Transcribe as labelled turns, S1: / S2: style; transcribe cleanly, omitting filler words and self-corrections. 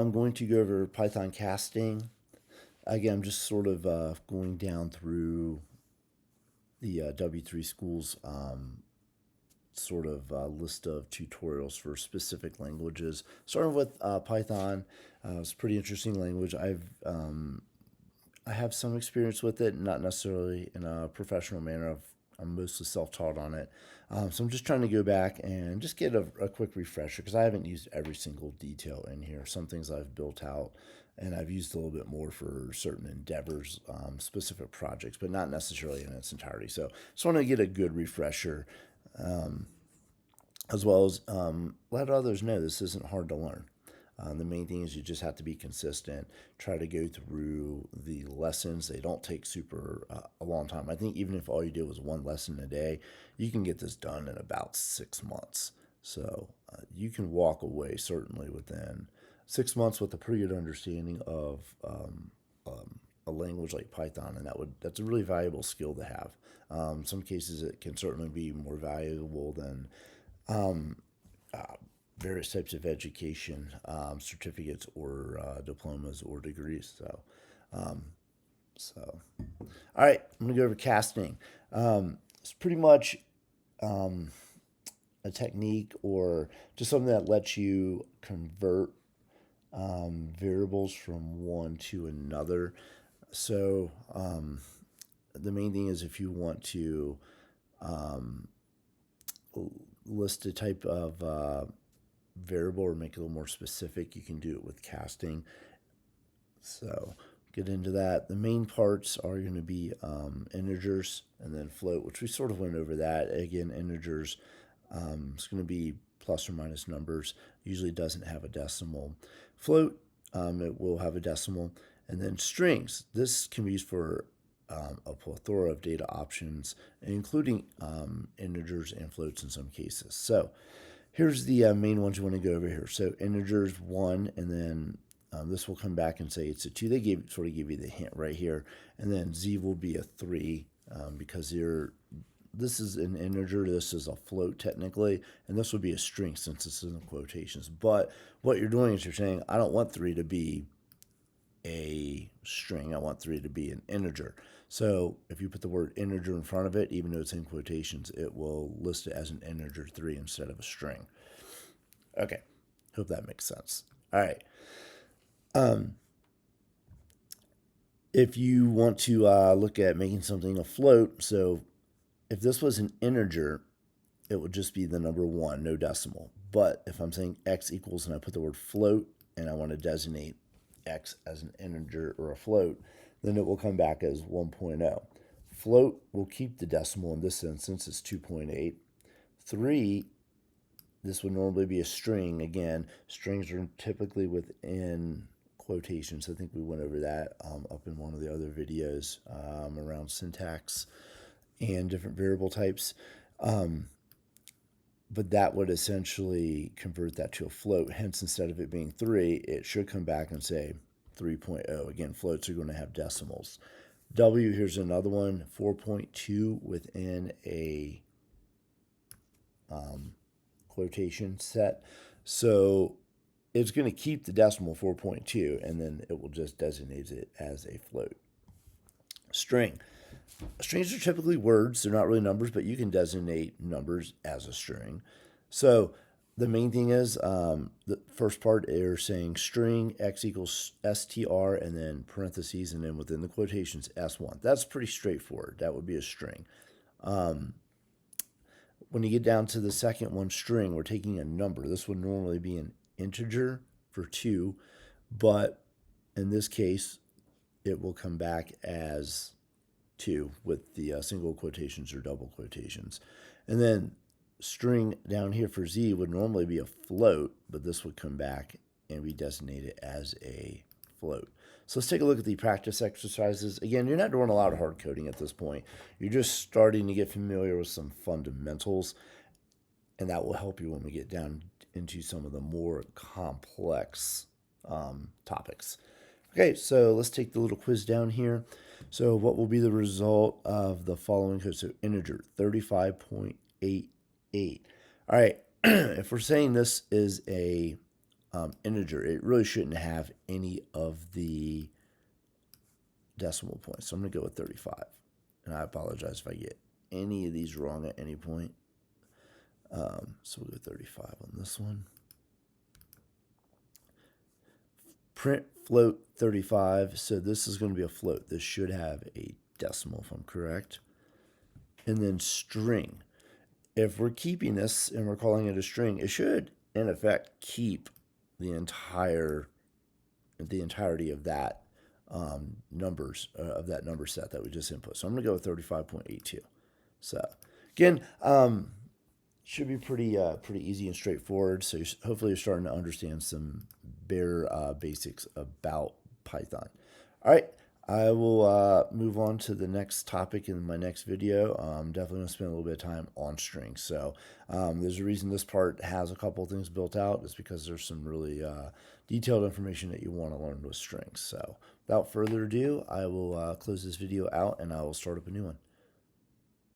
S1: I'm going to go over Python casting. Again, I'm just sort of going down through the W3 Schools sort of list of tutorials for specific languages. Starting with Python, it's a pretty interesting language. I have some experience with it, not necessarily in a professional manner. I'm mostly self-taught on it. So I'm just trying to go back and just get a quick refresher because I haven't used every single detail in here. Some things I've built out and I've used a little bit more for certain endeavors, specific projects, but not necessarily in its entirety. So just want to get a good refresher, um, as well as let others know this isn't hard to learn. The main thing is you just have to be consistent. Try to go through the lessons. They don't take super a long time. I think even if all you did was one lesson a day, you can get this done in about 6 months. So you can walk away certainly within 6 months with a pretty good understanding of a language like Python, and that's a really valuable skill to have. Some cases it can certainly be more valuable than um, uh, various types of education, certificates or diplomas or degrees. Um, so, all right, I'm gonna go over casting. It's pretty much um, a technique or just something that lets you convert variables from one to another. So, the main thing is if you want to um, list a type of variable or make it a little more specific, you can do it with casting. So get into that. The main parts are going to be integers and then float, which we sort of went over that. Again, integers, it's going to be plus or minus numbers. Usually doesn't have a decimal. Float, it will have a decimal. And then strings. This can be used for a plethora of data options, including integers and floats in some cases. So here's the main ones you want to go over here. So integers 1, and then this will come back and say it's a 2. They sort of give you the hint right here. And then z will be a 3 because this is an integer, this is a float technically, and this would be a string since it's in the quotations. But what you're doing is you're saying, I don't want 3 to be a string, I want 3 to be an integer. So if you put the word integer in front of it, even though it's in quotations, it will list it as an integer 3 instead of a string. Okay, hope that makes sense. All right. If you want to look at making something a float, so if this was an integer, it would just be the number 1, no decimal. But if I'm saying x equals and I put the word float and I want to designate x as an integer or a float, then it will come back as 1.0. Float will keep the decimal in this instance, it's 2.8. 3, this would normally be a string. Again, strings are typically within quotations. I think we went over that up in one of the other videos around syntax and different variable types. But that would essentially convert that to a float. Hence, instead of it being 3, it should come back and say 3.0. Again, floats are going to have decimals. W, here's another one, 4.2 within a quotation set. So it's going to keep the decimal 4.2, and then it will just designate it as a float. String. Strings are typically words. They're not really numbers, but you can designate numbers as a string. So the main thing is the first part they're saying string x equals str and then parentheses and then within the quotations s1. That's pretty straightforward. That would be a string. When you get down to the second one, string, we're taking a number. This would normally be an integer for 2, but in this case, it will come back as 2 with the single quotations or double quotations. And then string down here for z would normally be a float, but this would come back and be designated as a float. So let's take a look at the practice exercises. Again, you're not doing a lot of hard coding at this point. You're just starting to get familiar with some fundamentals, and that will help you when we get down into some of the more complex topics. Okay, so let's take the little quiz down here. So what will be the result of the following code? So integer 35.88. All right, if we're saying this is a integer, it really shouldn't have any of the decimal points. So I'm going to go with 35. And I apologize if I get any of these wrong at any point. So we'll go 35 on this one. Print float 35. So this is going to be a float. This should have a decimal if I'm correct. And then string. If we're keeping this and we're calling it a string, it should in effect keep the entirety of that numbers of that number set that we just input. So I'm going to go with 35.82. So again, should be pretty easy and straightforward. So hopefully you're starting to understand some bare basics about Python. All right, I will move on to the next topic in my next video. Definitely going to spend a little bit of time on strings. So there's a reason this part has a couple of things built out. It's because there's some really detailed information that you want to learn with strings. So without further ado, I will close this video out and I will start up a new one.